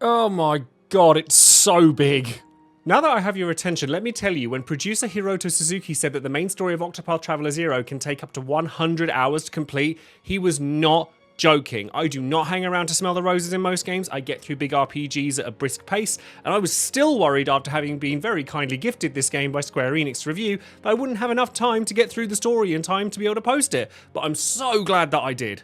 Oh my god, it's so big. Now that I have your attention, let me tell you, when producer Hiroto Suzuki said that the main story of Octopath Traveler 0 can take up to 100 hours to complete, he was not joking. I do not hang around to smell the roses in most games. I get through big RPGs at a brisk pace, and I was still worried after having been very kindly gifted this game by Square Enix to review that I wouldn't have enough time to get through the story in time to be able to post it, but I'm so glad that I did.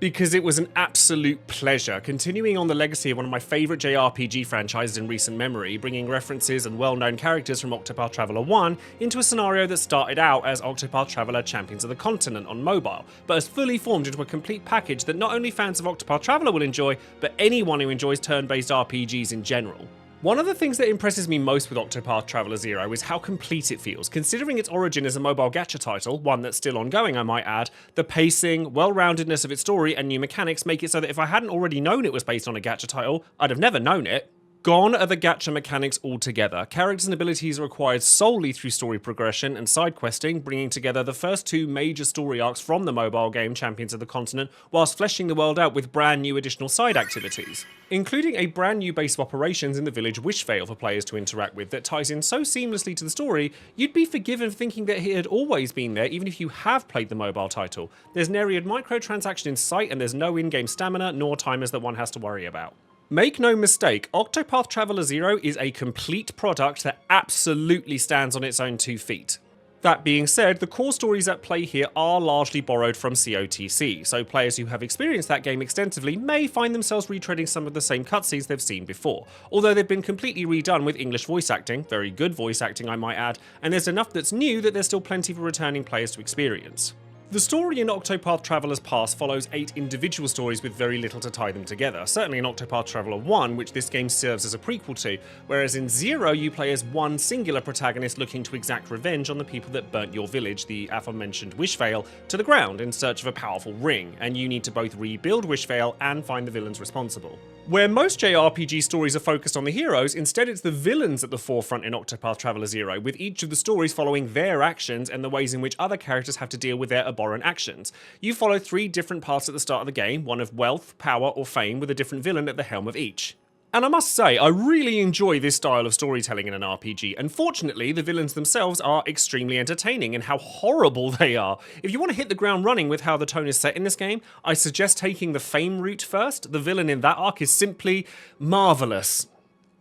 Because it was an absolute pleasure, continuing on the legacy of one of my favourite JRPG franchises in recent memory, bringing references and well-known characters from Octopath Traveler 1 into a scenario that started out as Octopath Traveler Champions of the Continent on mobile, but has fully formed into a complete package that not only fans of Octopath Traveler will enjoy, but anyone who enjoys turn-based RPGs in general. One of the things that impresses me most with Octopath Traveler 0 is how complete it feels. Considering its origin as a mobile gacha title, one that's still ongoing I might add, the pacing, well-roundedness of its story and new mechanics make it so that if I hadn't already known it was based on a gacha title, I'd have never known it. Gone are the gacha mechanics altogether. Characters and abilities are acquired solely through story progression and side questing, bringing together the first two major story arcs from the mobile game Champions of the Continent, whilst fleshing the world out with brand new additional side activities, including a brand new base of operations in the village Wishvale for players to interact with that ties in so seamlessly to the story, you'd be forgiven for thinking that it had always been there even if you have played the mobile title. There's nary a microtransaction in sight, and there's no in-game stamina nor timers that one has to worry about. Make no mistake, Octopath Traveler 0 is a complete product that absolutely stands on its own 2 feet. That being said, the core stories at play here are largely borrowed from COTC, so players who have experienced that game extensively may find themselves retreading some of the same cutscenes they've seen before, although they've been completely redone with English voice acting, very good voice acting I might add, and there's enough that's new that there's still plenty for returning players to experience. The story in Octopath Traveler's past follows 8 individual stories with very little to tie them together, certainly in Octopath Traveler 1, which this game serves as a prequel to, whereas in 0 you play as one singular protagonist looking to exact revenge on the people that burnt your village, the aforementioned Wishvale, to the ground in search of a powerful ring, and you need to both rebuild Wishvale and find the villains responsible. Where most JRPG stories are focused on the heroes, instead it's the villains at the forefront in Octopath Traveler 0, with each of the stories following their actions and the ways in which other characters have to deal with their abhorrent actions. You follow 3 different paths at the start of the game, one of wealth, power, or fame, with a different villain at the helm of each. And I must say, I really enjoy this style of storytelling in an RPG, and fortunately the villains themselves are extremely entertaining in how horrible they are. If you want to hit the ground running with how the tone is set in this game, I suggest taking the fame route first. The villain in that arc is simply marvellous.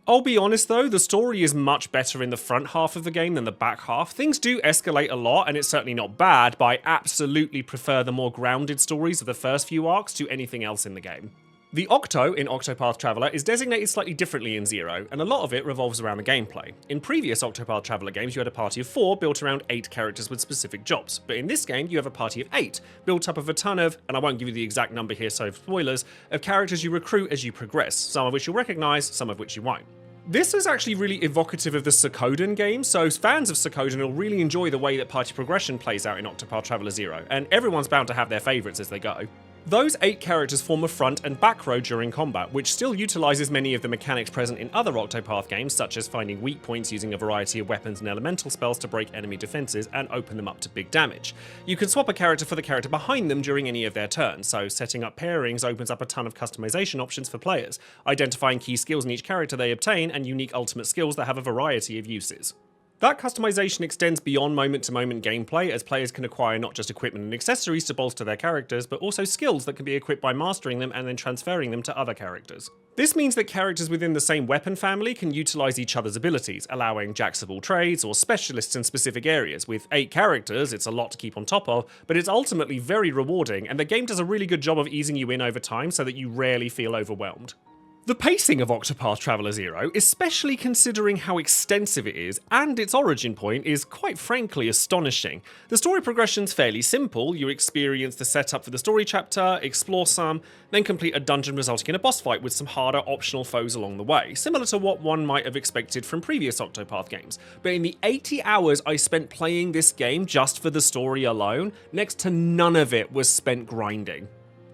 I'll be honest though, the story is much better in the front half of the game than the back half. Things do escalate a lot, and it's certainly not bad, but I absolutely prefer the more grounded stories of the first few arcs to anything else in the game. The Octo in Octopath Traveler is designated slightly differently in 0, and a lot of it revolves around the gameplay. In previous Octopath Traveler games you had a party of 4 built around 8 characters with specific jobs, but in this game you have a party of 8, built up of a ton of, and I won't give you the exact number here so spoilers, of characters you recruit as you progress, some of which you'll recognise, some of which you won't. This is actually really evocative of the Suikoden game, so fans of Suikoden will really enjoy the way that party progression plays out in Octopath Traveler 0, and everyone's bound to have their favourites as they go. Those 8 characters form a front and back row during combat, which still utilises many of the mechanics present in other Octopath games, such as finding weak points using a variety of weapons and elemental spells to break enemy defences and open them up to big damage. You can swap a character for the character behind them during any of their turns, so setting up pairings opens up a ton of customization options for players, identifying key skills in each character they obtain and unique ultimate skills that have a variety of uses. That customization extends beyond moment-to-moment gameplay, as players can acquire not just equipment and accessories to bolster their characters, but also skills that can be equipped by mastering them and then transferring them to other characters. This means that characters within the same weapon family can utilise each other's abilities, allowing jacks of all trades or specialists in specific areas. With 8 characters, it's a lot to keep on top of, but it's ultimately very rewarding, and the game does a really good job of easing you in over time so that you rarely feel overwhelmed. The pacing of Octopath Traveler 0, especially considering how extensive it is, and its origin point, is quite frankly astonishing. The story progression's fairly simple. You experience the setup for the story chapter, explore some, then complete a dungeon resulting in a boss fight with some harder optional foes along the way, similar to what one might have expected from previous Octopath games. But in the 80 hours I spent playing this game just for the story alone, next to none of it was spent grinding.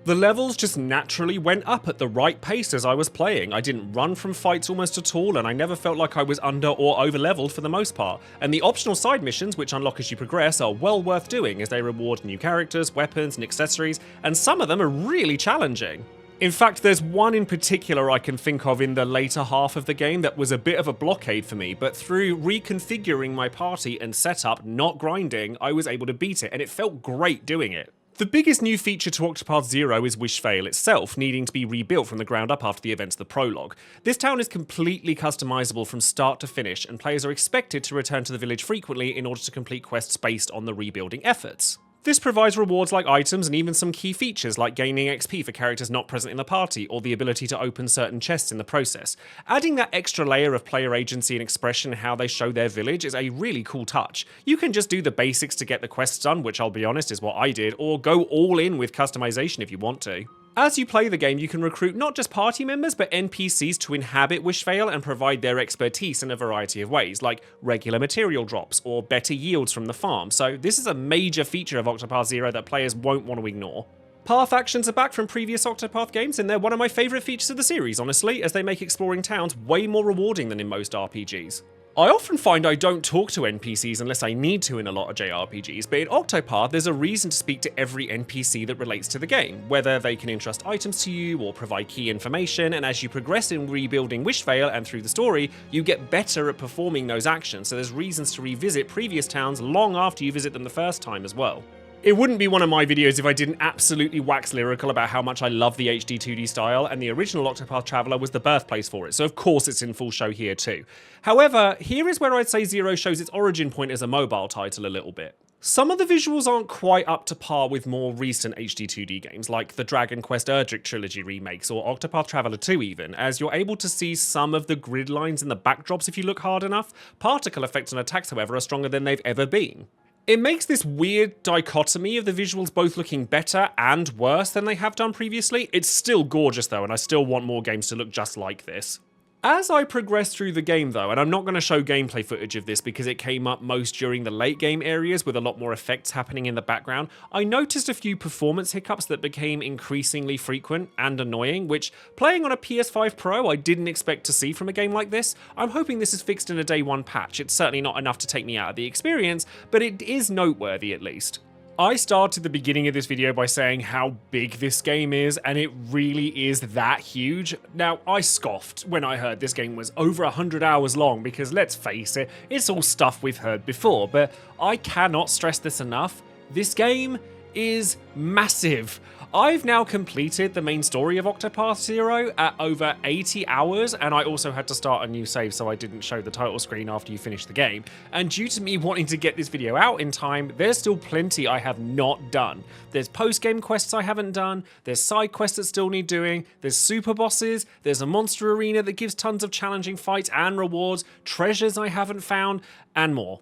The levels just naturally went up at the right pace as I was playing. I didn't run from fights almost at all, and I never felt like I was under or over leveled for the most part. And the optional side missions, which unlock as you progress, are well worth doing as they reward new characters, weapons, and accessories, and some of them are really challenging. In fact, there's one in particular I can think of in the later half of the game that was a bit of a blockade for me, but through reconfiguring my party and setup, not grinding, I was able to beat it, and it felt great doing it. The biggest new feature to Octopath Zero is Wishvale itself, needing to be rebuilt from the ground up after the events of the prologue. This town is completely customizable from start to finish, and players are expected to return to the village frequently in order to complete quests based on the rebuilding efforts. This provides rewards like items and even some key features like gaining XP for characters not present in the party, or the ability to open certain chests in the process. Adding that extra layer of player agency and expression in how they show their village is a really cool touch. You can just do the basics to get the quests done, which I'll be honest is what I did, or go all in with customization if you want to. As you play the game, you can recruit not just party members, but NPCs to inhabit Wishvale and provide their expertise in a variety of ways, like regular material drops or better yields from the farm, so this is a major feature of Octopath Zero that players won't want to ignore. Path actions are back from previous Octopath games, and they're one of my favourite features of the series, honestly, as they make exploring towns way more rewarding than in most RPGs. I often find I don't talk to NPCs unless I need to in a lot of JRPGs, but in Octopath there's a reason to speak to every NPC that relates to the game, whether they can entrust items to you or provide key information, and as you progress in rebuilding Wishvale and through the story, you get better at performing those actions, so there's reasons to revisit previous towns long after you visit them the first time as well. It wouldn't be one of my videos if I didn't absolutely wax lyrical about how much I love the HD 2D style, and the original Octopath Traveler was the birthplace for it, so of course it's in full show here too. However, here is where I'd say Zero shows its origin point as a mobile title a little bit. Some of the visuals aren't quite up to par with more recent HD 2D games, like the Dragon Quest Erdrick trilogy remakes, or Octopath Traveler 2 even, as you're able to see some of the grid lines in the backdrops if you look hard enough. Particle effects and attacks, however, are stronger than they've ever been. It makes this weird dichotomy of the visuals both looking better and worse than they have done previously. It's still gorgeous though, and I still want more games to look just like this. As I progress through the game though, and I'm not going to show gameplay footage of this because it came up most during the late game areas with a lot more effects happening in the background, I noticed a few performance hiccups that became increasingly frequent and annoying, which, playing on a PS5 Pro, I didn't expect to see from a game like this. I'm hoping this is fixed in a day one patch. It's certainly not enough to take me out of the experience, but it is noteworthy at least. I started the beginning of this video by saying how big this game is, and it really is that huge. Now, I scoffed when I heard this game was over 100 hours long because, let's face it, it's all stuff we've heard before, but I cannot stress this enough. This game is massive. I've now completed the main story of Octopath Zero at over 80 hours, and I also had to start a new save so I didn't show the title screen after you finish the game. And due to me wanting to get this video out in time, there's still plenty I have not done. There's post-game quests I haven't done, there's side quests that still need doing, there's super bosses, there's a monster arena that gives tons of challenging fights and rewards, treasures I haven't found, and more.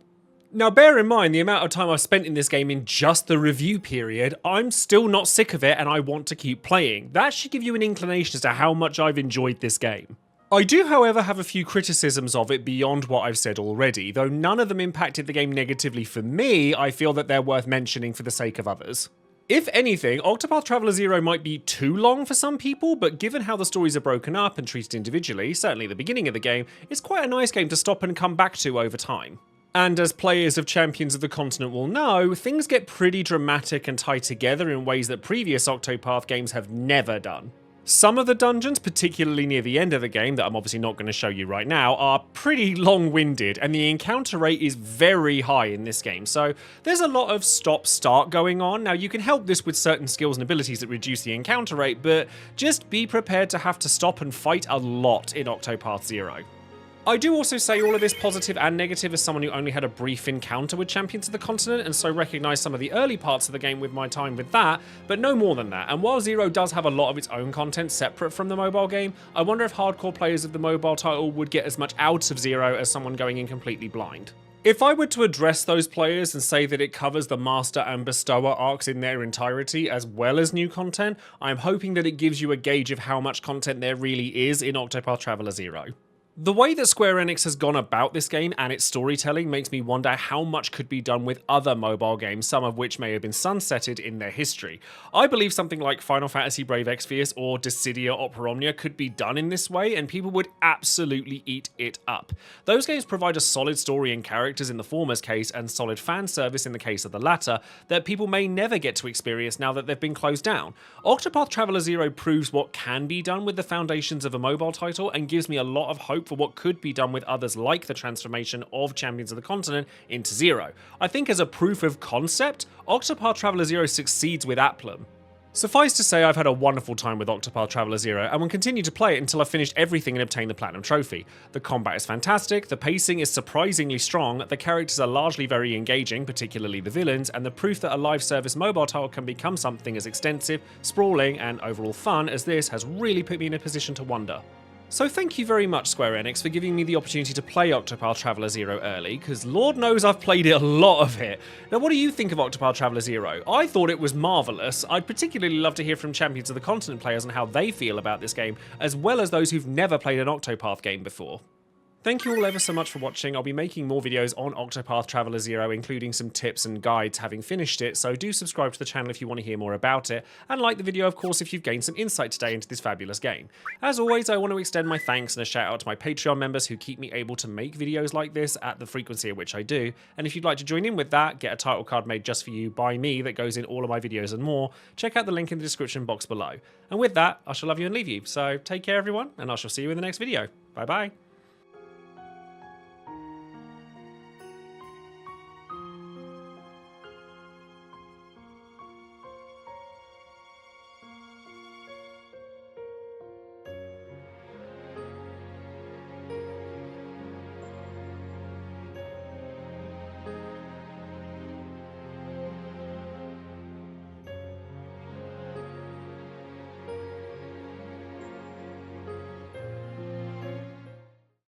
Now bear in mind the amount of time I've spent in this game in just the review period. I'm still not sick of it and I want to keep playing. That should give you an inclination as to how much I've enjoyed this game. I do, however, have a few criticisms of it beyond what I've said already. Though none of them impacted the game negatively for me, I feel that they're worth mentioning for the sake of others. If anything, Octopath Traveler 0 might be too long for some people, but given how the stories are broken up and treated individually, certainly at the beginning of the game, it's quite a nice game to stop and come back to over time. And as players of Champions of the Continent will know, things get pretty dramatic and tied together in ways that previous Octopath games have never done. Some of the dungeons, particularly near the end of the game, that I'm obviously not going to show you right now, are pretty long-winded, and the encounter rate is very high in this game, so there's a lot of stop-start going on. Now, you can help this with certain skills and abilities that reduce the encounter rate, but just be prepared to have to stop and fight a lot in Octopath Zero. I do also say all of this positive and negative as someone who only had a brief encounter with Champions of the Continent, and so recognise some of the early parts of the game with my time with that, but no more than that. And while Zero does have a lot of its own content separate from the mobile game, I wonder if hardcore players of the mobile title would get as much out of Zero as someone going in completely blind. If I were to address those players and say that it covers the Master and Bestower arcs in their entirety as well as new content, I'm hoping that it gives you a gauge of how much content there really is in Octopath Traveler 0. The way that Square Enix has gone about this game and its storytelling makes me wonder how much could be done with other mobile games, some of which may have been sunsetted in their history. I believe something like Final Fantasy Brave Exvius or Dissidia Opera Omnia could be done in this way, and people would absolutely eat it up. Those games provide a solid story and characters in the former's case, and solid fan service in the case of the latter, that people may never get to experience now that they've been closed down. Octopath Traveler 0 proves what can be done with the foundations of a mobile title, and gives me a lot of hope for what could be done with others, like the transformation of Champions of the Continent into Zero. I think as a proof of concept, Octopath Traveler 0 succeeds with aplomb. Suffice to say, I've had a wonderful time with Octopath Traveler 0 and will continue to play it until I've finished everything and obtained the Platinum Trophy. The combat is fantastic, the pacing is surprisingly strong, the characters are largely very engaging, particularly the villains, and the proof that a live service mobile title can become something as extensive, sprawling, and overall fun as this has really put me in a position to wonder. So thank you very much, Square Enix, for giving me the opportunity to play Octopath Traveler 0 early, because Lord knows I've played it a lot of it. Now, what do you think of Octopath Traveler 0? I thought it was marvellous. I'd particularly love to hear from Champions of the Continent players on how they feel about this game, as well as those who've never played an Octopath game before. Thank you all ever so much for watching. I'll be making more videos on Octopath Traveler 0, including some tips and guides having finished it, so do subscribe to the channel if you want to hear more about it, and like the video of course if you've gained some insight today into this fabulous game. As always, I want to extend my thanks and a shout out to my Patreon members who keep me able to make videos like this at the frequency at which I do, and if you'd like to join in with that, get a title card made just for you by me that goes in all of my videos and more, check out the link in the description box below. And with that, I shall love you and leave you, so take care everyone, and I shall see you in the next video. Bye bye.